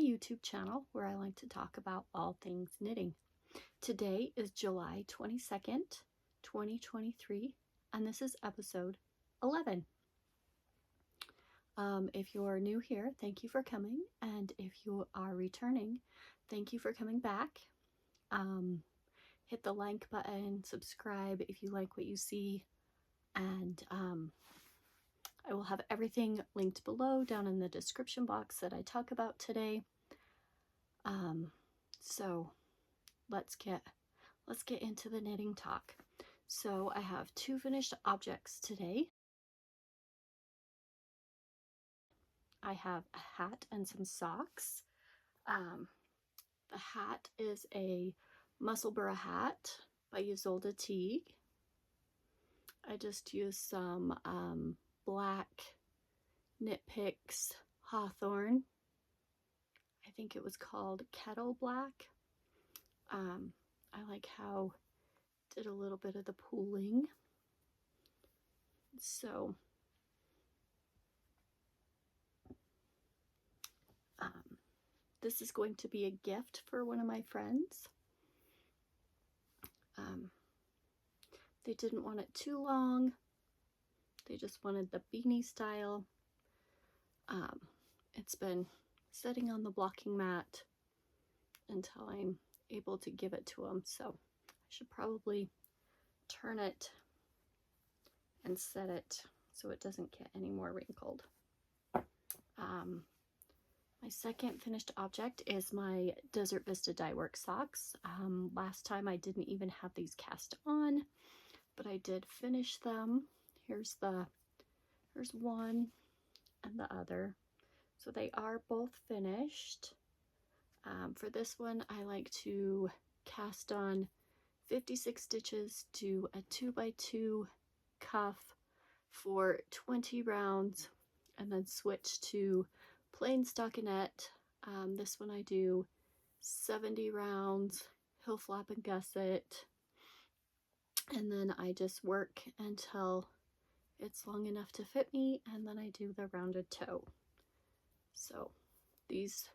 YouTube channel where I like to talk about all things knitting. Today is July 22nd, 2023, and this is episode 11. If you're new here, thank you for coming, and if you are returning, thank you for coming back. Hit the like button, subscribe if you like what you see, and I will have everything linked below down in the description box that I talk about today. So let's get into the knitting talk. So I have 2 finished objects today. I have a hat and some socks. The hat is a Musselburgh hat by Ysolda Teague. I just used some black Knit Picks Hawthorne. I think it was called Kettle black. I like how it did a little bit of the pooling. So this is going to be a gift for one of my friends. They didn't want it too long. They just wanted the beanie style. It's been sitting on the blocking mat until I'm able to give it to them, so I should probably turn it and set it so it doesn't get any more wrinkled. My second finished object is my Desert Vista Dyeworks socks. Last time I didn't even have these cast on, but I did finish them. Here's one and the other. So they are both finished. For this one, I like to cast on 56 stitches to a 2x2 cuff for 20 rounds and then switch to plain stockinette. This one I do 70 rounds, heel flap and gusset, and then I just work until it's long enough to fit me, and then I do the rounded toe. So these,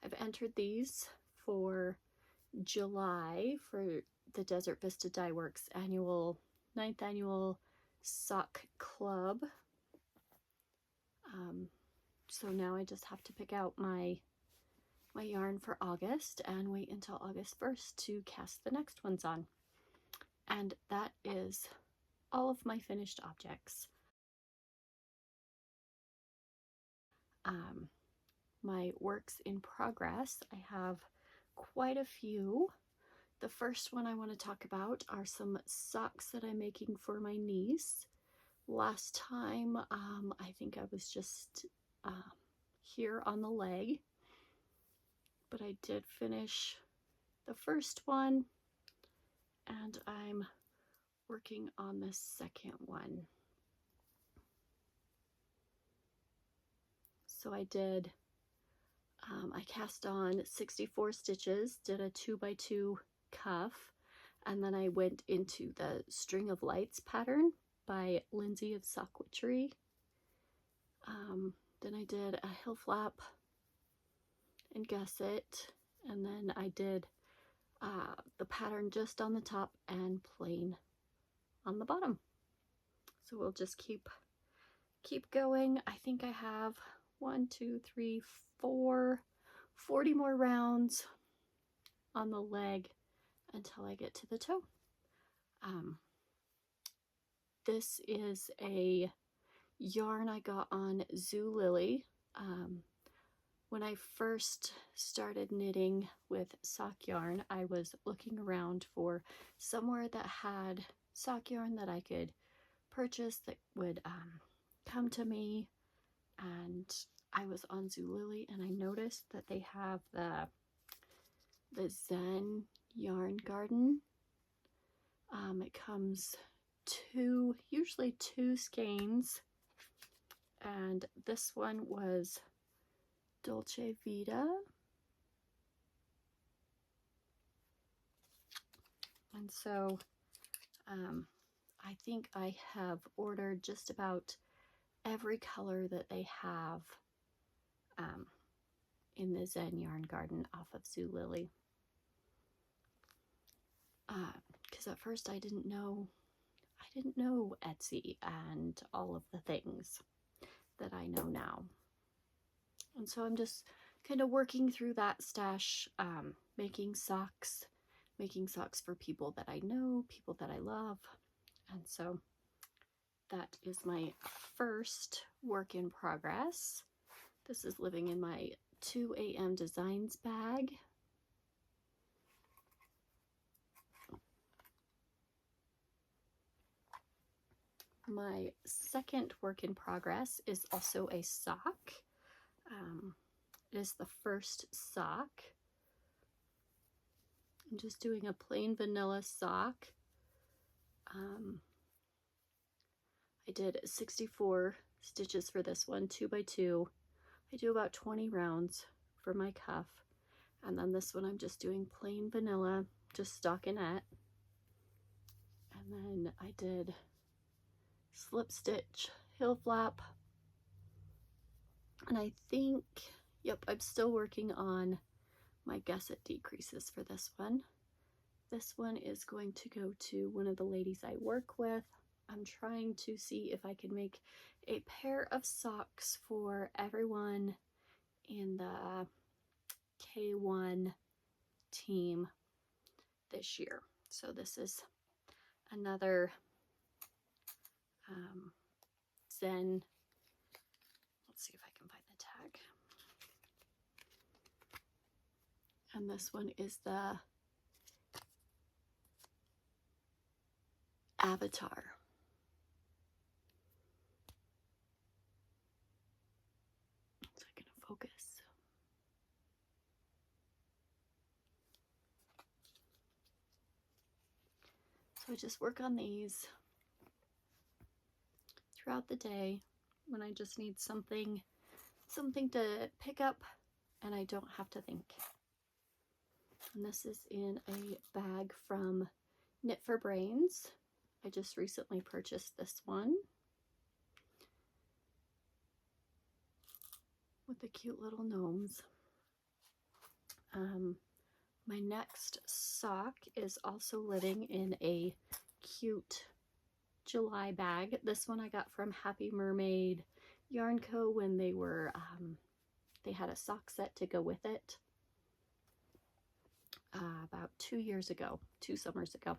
I've entered these for July for the Desert Vista Dyeworks 9th annual sock club. So now I just have to pick out my yarn for August and wait until August 1st to cast the next ones on. And that is all of my finished objects. My works in progress, I have quite a few. The first one I want to talk about are some socks that I'm making for my niece. Last time, I think I was just here on the leg, but I did finish the first one, and I'm working on the second one. So I did, I cast on 64 stitches, did a 2x2 cuff, and then I went into the String of Lights pattern by Lindsay of Witchery. Then I did a heel flap and gusset, and then I did the pattern just on the top and plain on the bottom. So we'll just keep going. I think I have 40 more rounds on the leg until I get to the toe. This is a yarn I got on Zulily. When I first started knitting with sock yarn, I was looking around for somewhere that had sock yarn that I could purchase that would come to me, and I was on Zulily and I noticed that they have the Zen Yarn Garden. It comes usually two skeins, and this one was Dolce Vita, and so I think I have ordered just about every color that they have in the Zen Yarn Garden off of Zoo Lily. Because at first I didn't know Etsy and all of the things that I know now. And so I'm just kind of working through that stash, making socks for people that I know, people that I love. And so that is my first work in progress. This is living in my 2AMDesigns bag. My second work in progress is also a sock. It is the first sock. I'm just doing a plain vanilla sock. I did 64 stitches for this one, 2 by 2. I do about 20 rounds for my cuff. And then this one I'm just doing plain vanilla, just stockinette. And then I did slip stitch, heel flap. And I think, yep, I'm still working on my gusset decreases for this one. This one is going to go to one of the ladies I work with. I'm trying to see if I can make a pair of socks for everyone in the K1 team this year. So this is another Zen. Let's see if I can find the tag. And this one is the Avatar. Is that going to focus? So I just work on these throughout the day when I just need something to pick up and I don't have to think. And this is in a bag from Knit for Brains. I just recently purchased this one with the cute little gnomes. My next sock is also living in a cute July bag. This one I got from Happy Mermaid Yarn Co. when they were, they had a sock set to go with it about 2 summers ago.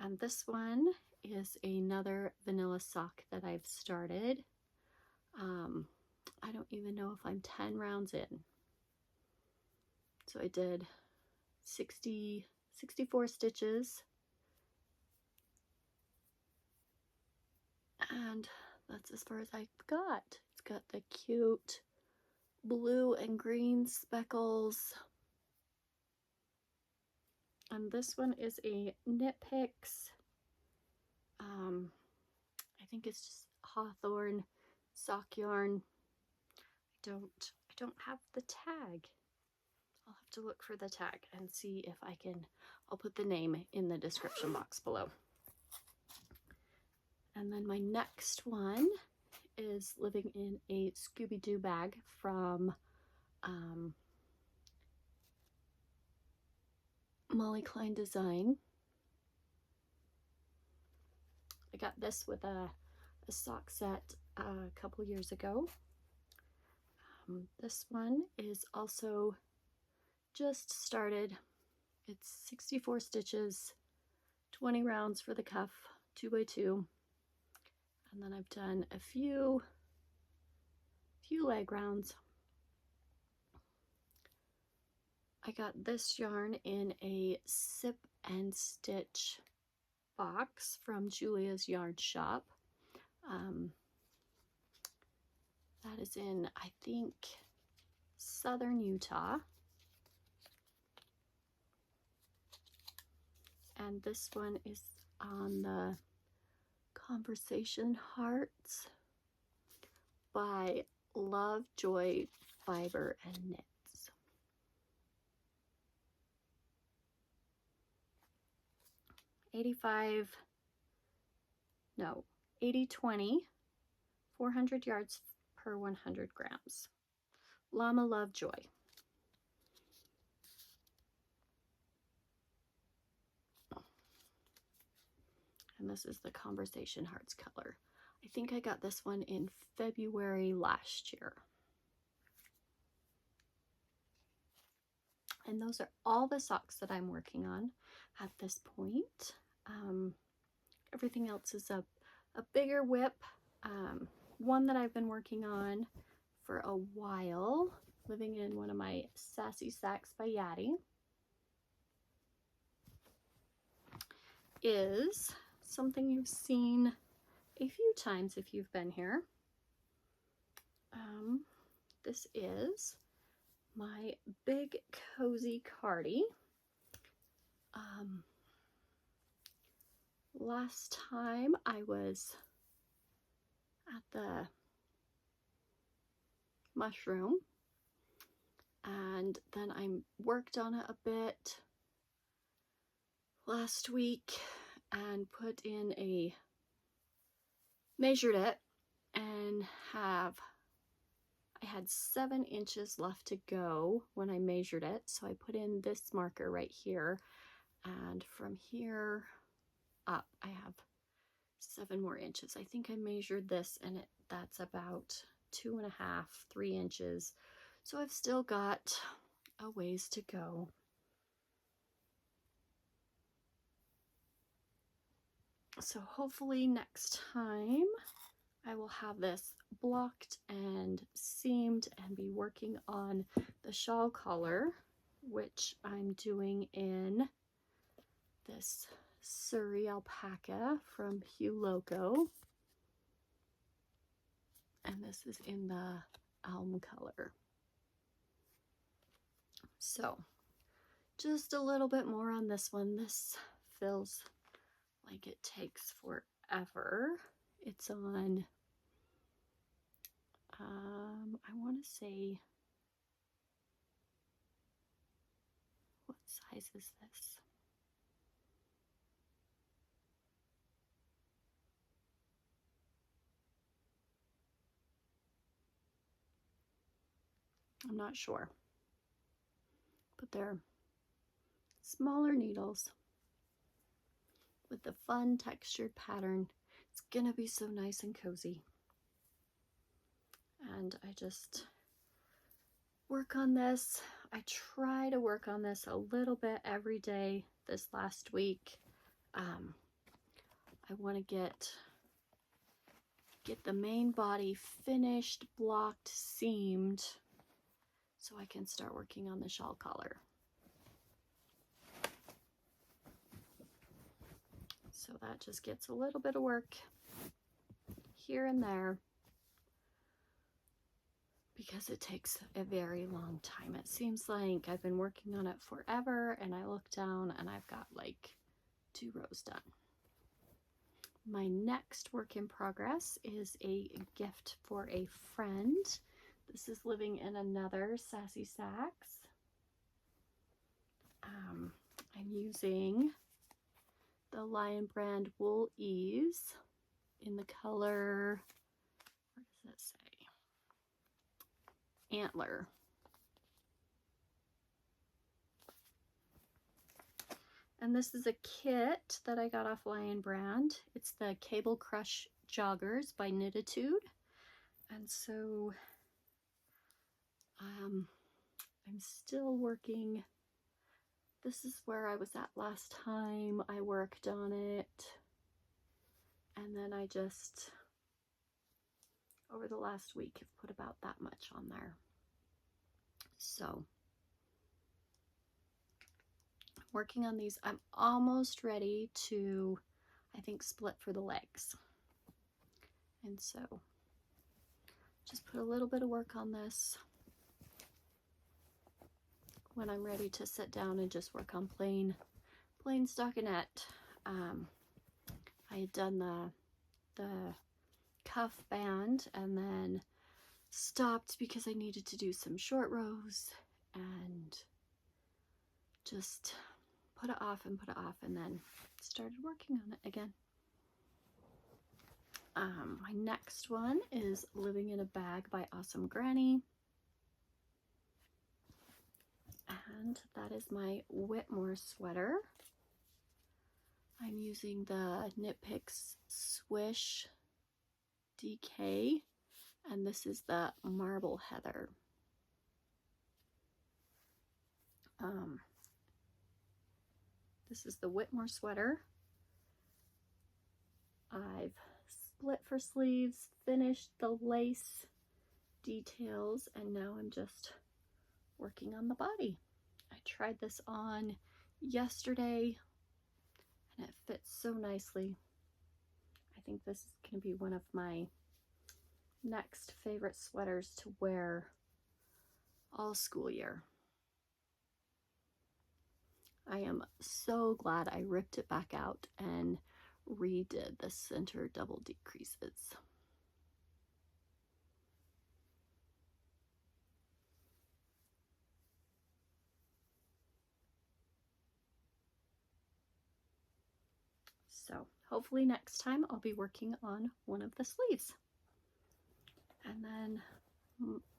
And this one is another vanilla sock that I've started. I don't even know if I'm 10 rounds in. So I did 64 stitches. And that's as far as I got. It's got the cute blue and green speckles. And this one is a Knit Picks. I think it's just Hawthorne sock yarn. I don't have the tag. I'll have to look for the tag and see if I can. I'll put the name in the description box below. And then my next one is living in a Scooby Doo bag from Molly Klein Design. I got this with a sock set a couple years ago. This one is also just started. It's 64 stitches, 20 rounds for the cuff, 2 by 2. And then I've done a few leg rounds. I got this yarn in a sip and stitch box from Julia's Yarn Shop. That is in, I think, southern Utah. And this one is on the Conversation Hearts by Love, Joy, Fiber, and Knits. No, 80-20, 400 yards per 100 grams. Llama, Love, Joy. and this is the Conversation Hearts color. I think I got this one in February last year. And those are all the socks that I'm working on at this point. Everything else is a bigger whip, one that I've been working on for a while, living in one of my Sassy Sacks by Yadi. Is something you've seen a few times if you've been here. This is my big cozy Cardi. Last time I was at the mushroom, and then I worked on it a bit last week and measured it, and I had 7 inches left to go when I measured it, so I put in this marker right here, and from here up I have 7 more inches. I think I measured this, and that's about 2.5, 3 inches, so I've still got a ways to go. So hopefully next time I will have this blocked and seamed and be working on the shawl collar, which I'm doing in this Surrey alpaca from Hue Loco. And this is in the elm color. So just a little bit more on this one. This feels like it takes forever. It's on, I want to say, what size is this? I'm not sure, but they're smaller needles with the fun textured pattern. It's gonna be so nice and cozy. And I just work on this. I try to work on this a little bit every day this last week. I want to get the main body finished, blocked, seamed, so I can start working on the shawl collar. So that just gets a little bit of work here and there, because it takes a very long time. It seems like I've been working on it forever, and I look down and I've got like 2 rows done. My next work in progress is a gift for a friend. This is living in another Sassy Sacks. I'm using the Lion Brand Wool Ease in the color, where does it say? Antler. And this is a kit that I got off Lion Brand. It's the Cable Crush Joggers by Knititude. And so I'm still working. This is where I was at last time I worked on it. And then I just, over the last week, have put about that much on there. So working on these. I'm almost ready to, I think, split for the legs. And so just put a little bit of work on this. When I'm ready to sit down and just work on plain stockinette. I had done the cuff band and then stopped because I needed to do some short rows, and just put it off and then started working on it again. My next one is Living in a Bag by Awesome Granny. And that is my Whitmoor sweater. I'm using the Knit Picks Swish DK, and this is the Marble Heather. This is the Whitmoor sweater. I've split for sleeves, finished the lace details, and now I'm just working on the body. I tried this on yesterday and it fits so nicely. I think this is going to be one of my next favorite sweaters to wear all school year. I am so glad I ripped it back out and redid the center double decreases. So hopefully next time I'll be working on one of the sleeves. And then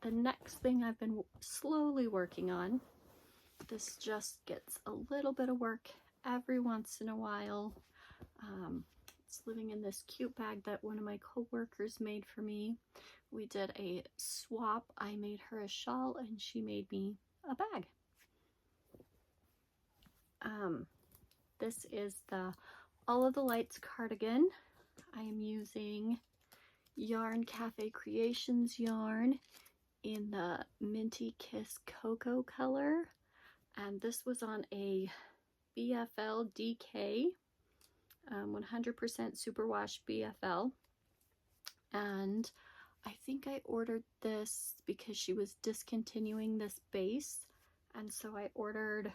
the next thing I've been slowly working on, this just gets a little bit of work every once in a while. It's living in this cute bag that one of my co-workers made for me. We did a swap. I made her a shawl and she made me a bag. This is the All of the Lights cardigan. I am using Yarn Cafe Creations yarn in the Minty Kiss Cocoa color, and this was on a BFL DK, 100% superwash BFL, and I think I ordered this because she was discontinuing this base, and so I ordered,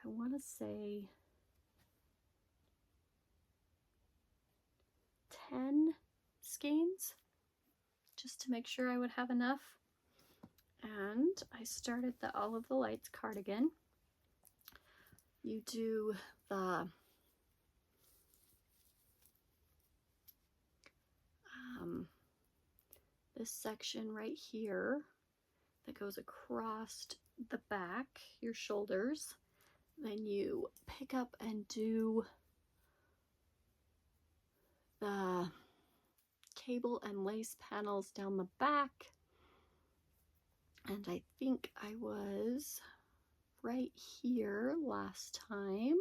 I want to say 10 skeins just to make sure I would have enough. And I started the All of the Lights cardigan. You do the this section right here that goes across the back, your shoulders. Then you pick up and do the cable and lace panels down the back. And I think I was right here last time.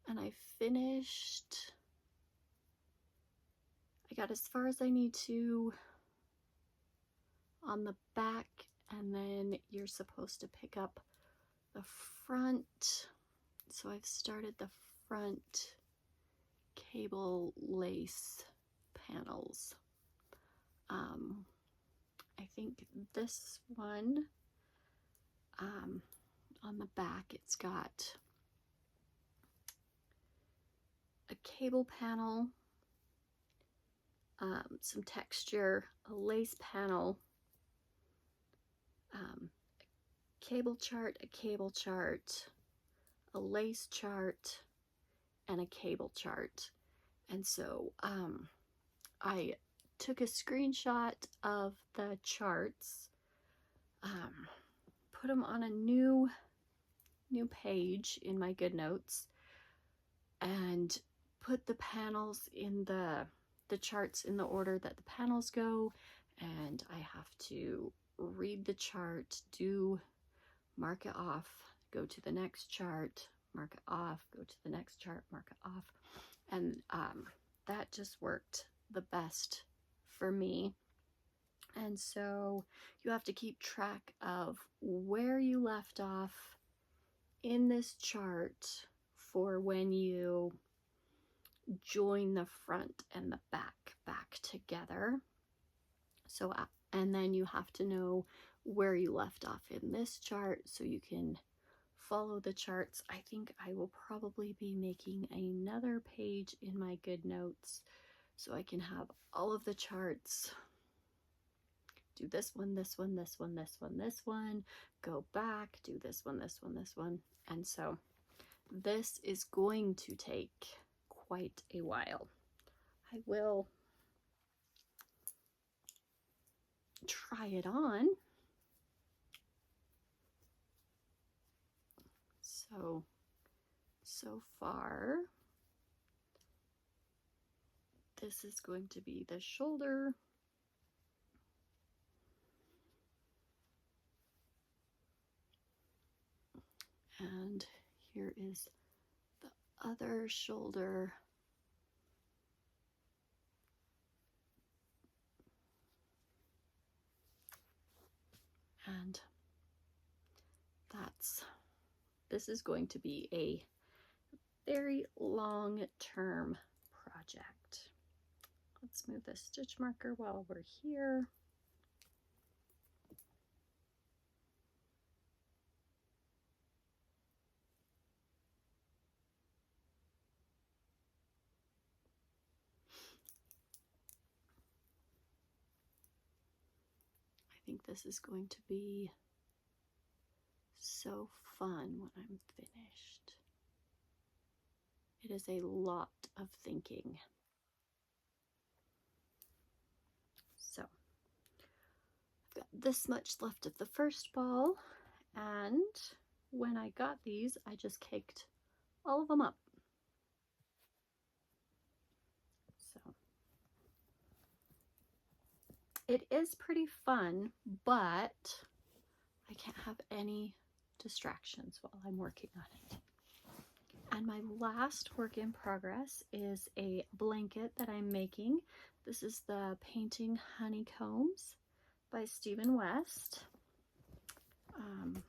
And I finished, I got as far as I need to on the back, and then you're supposed to pick up the front. So I've started the front cable lace panels. I think this one, on the back, it's got a cable panel, some texture, a lace panel, a cable chart, a lace chart, and a cable chart. And so I took a screenshot of the charts, put them on a new page in my GoodNotes, and put the panels in the charts in the order that the panels go, and I have to read the chart, mark it off, go to the next chart, mark it off, go to the next chart, mark it off, and that just worked the best for me. And so you have to keep track of where you left off in this chart for when you join the front and the back together. So and then you have to know where you left off in this chart so you can follow the charts. I think I will probably be making another page in my GoodNotes so I can have all of the charts. Do this one, this one, this one, this one, this one, go back, do this one, this one, this one. And so this is going to take quite a while. I will try it on. So so far, this is going to be the shoulder. And here is the other shoulder. And this is going to be a very long-term project. Let's move the stitch marker while we're here. I think this is going to be so fun when I'm finished. It is a lot of thinking. So I've got this much left of the first ball, and when I got these, I just caked all of them up. So it is pretty fun, but I can't have any distractions while I'm working on it. And my last work in progress is a blanket that I'm making. This is the painting Honeycombs by Stephen West. I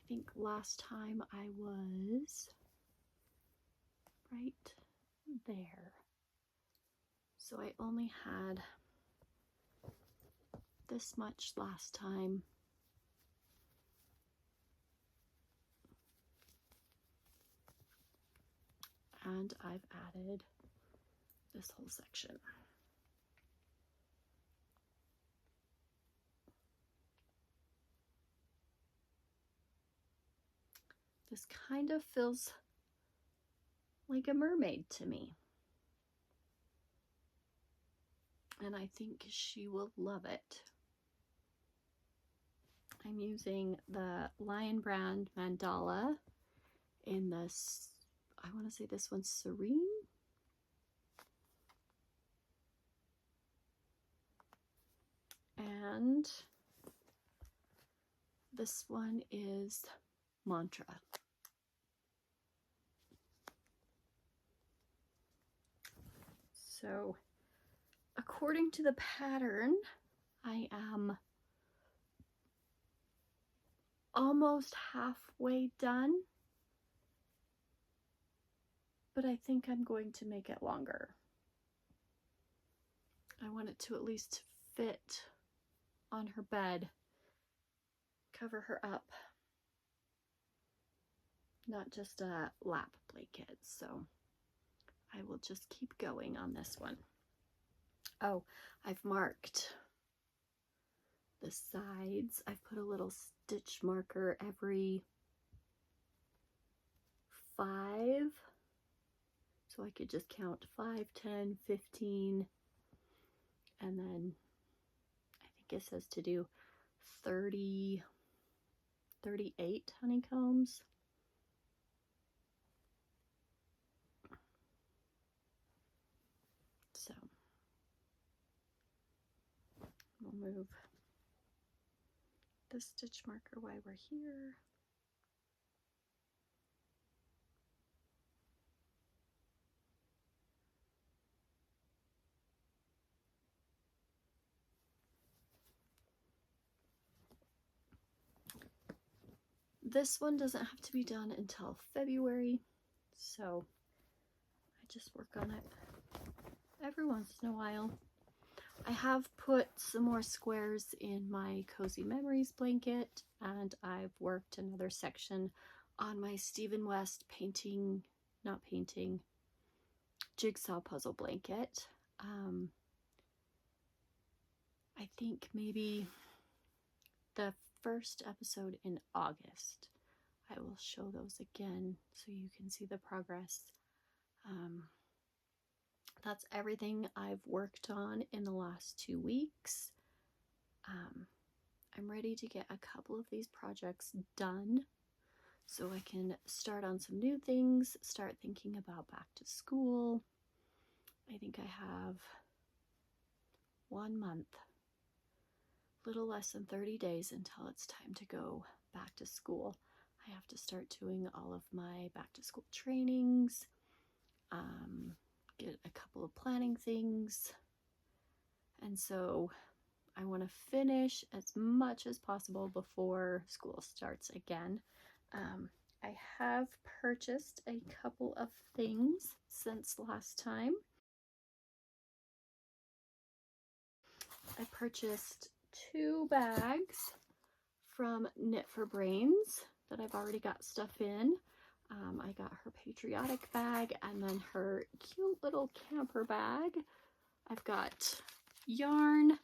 think last time I was right there. So I only had this much last time. And I've added this whole section. This kind of feels like a mermaid to me. And I think she will love it. I'm using the Lion Brand mandala in this, I want to say this one's Serene. And this one is Mantra. So according to the pattern, I am almost halfway done, but I think I'm going to make it longer. I want it to at least fit on her bed, cover her up, not just a lap blanket. So I will just keep going on this one. Oh, I've marked the sides. I've put a little stitch marker every 5, so I could just count 5, 10, 15, and then I think it says to do 30, 38 honeycombs. So we'll move the stitch marker while we're here. This one doesn't have to be done until February, so I just work on it every once in a while. I have put some more squares in my Cozy Memories blanket, and I've worked another section on my Stephen West jigsaw puzzle blanket. I think maybe the first episode in August, I will show those again so you can see the progress. That's everything I've worked on in the last 2 weeks. I'm ready to get a couple of these projects done so I can start on some new things, start thinking about back to school. I think I have 1 month, little less than 30 days until it's time to go back to school. I have to start doing all of my back to school trainings, get a couple of planning things, and so I want to finish as much as possible before school starts again. I have purchased a couple of things since last time. I purchased 2 bags from Knit for Brains that I've already got stuff in. I got her patriotic bag and then her cute little camper bag. I've got yarn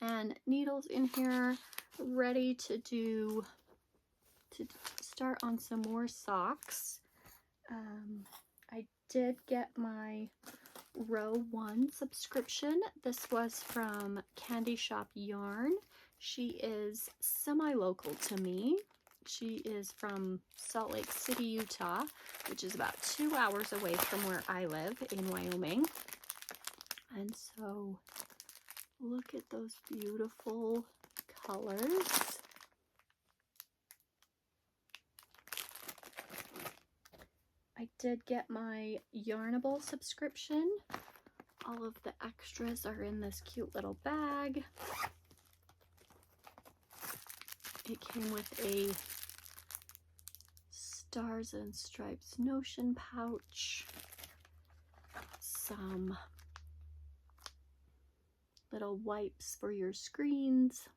and needles in here ready to start on some more socks. I did get my Row 1 subscription. This was from Candy Shop Yarn. She is semi-local to me. She is from Salt Lake City, Utah, which is about 2 hours away from where I live in Wyoming. And so look at those beautiful colors. I did get my Yarnable subscription. All of the extras are in this cute little bag. It came with a Stars and Stripes Notion pouch, some little wipes for your screens,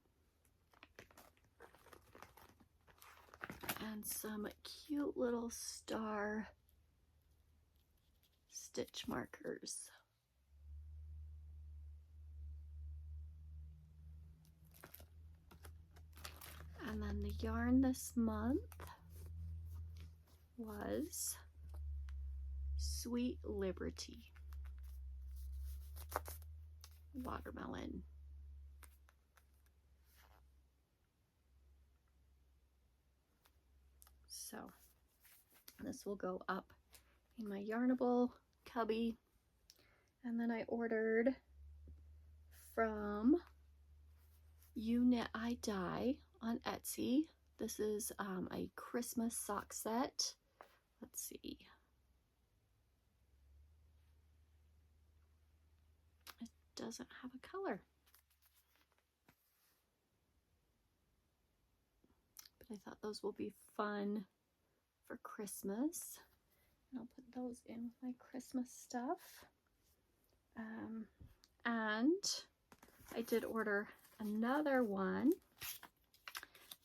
and some cute little star stitch markers. And then the yarn this month was Sweet Liberty watermelon. So this will go up in my Yarnable cubby. And then I ordered from You Knit I Dye on Etsy. This is a Christmas sock set. Let's see. It doesn't have a color. But I thought those will be fun for Christmas. And I'll put those in with my Christmas stuff. And I did order another one.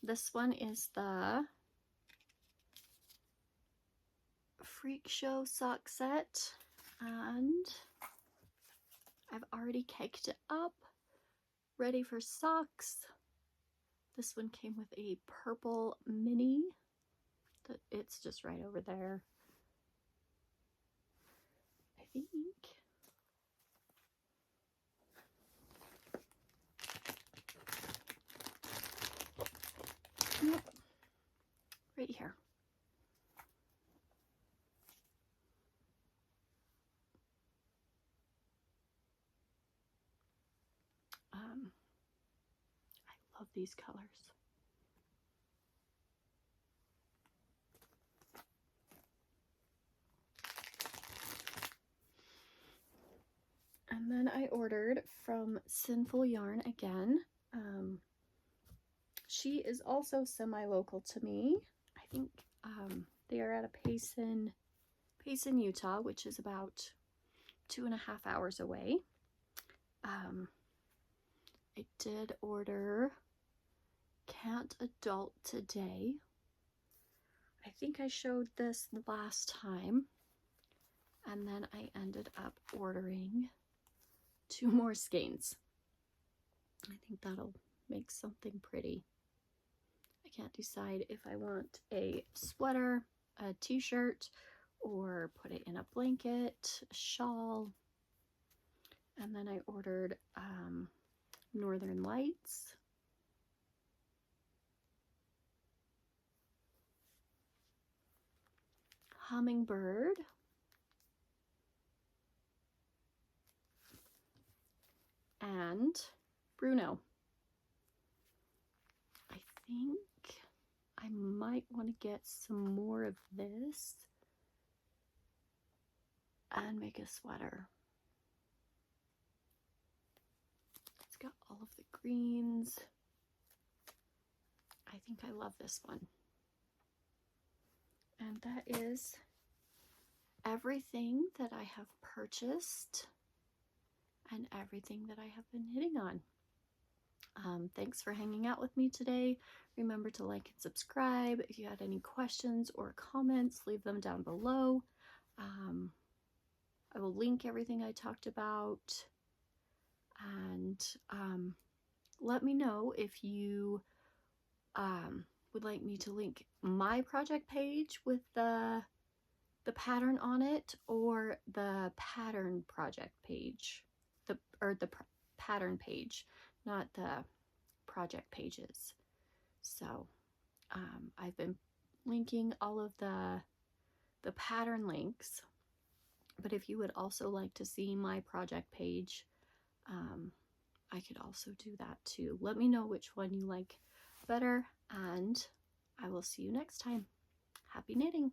This one is the Freak Show sock set, and I've already caked it up, ready for socks. This one came with a purple mini. It's just right over there, I think. Nope. Right here. I love these colors. And then I ordered from Sinful Yarn again. She is also semi-local to me. I think they are at a Payson, Utah, which is about 2.5 hours away. I did order Can't Adult Today. I think I showed this last time. And then I ended up ordering 2 more skeins. I think that'll make something pretty. I can't decide if I want a sweater, a t-shirt, or put it in a blanket, a shawl. And then I ordered Northern Lights. Hummingbird, and Bruno. I think I might want to get some more of this and make a sweater. It's got all of the greens. I think I love this one. And that is everything that I have purchased and everything that I have been hitting on. Thanks for hanging out with me today. Remember to like and subscribe. If you had any questions or comments, leave them down below. I will link everything I talked about. And let me know if you would like me to link my project page with the pattern on it, or the pattern project page, the pattern page, not the project pages. So I've been linking all of the pattern links, but if you would also like to see my project page, I could also do that too. Let me know which one you like better, and I will see you next time. Happy knitting!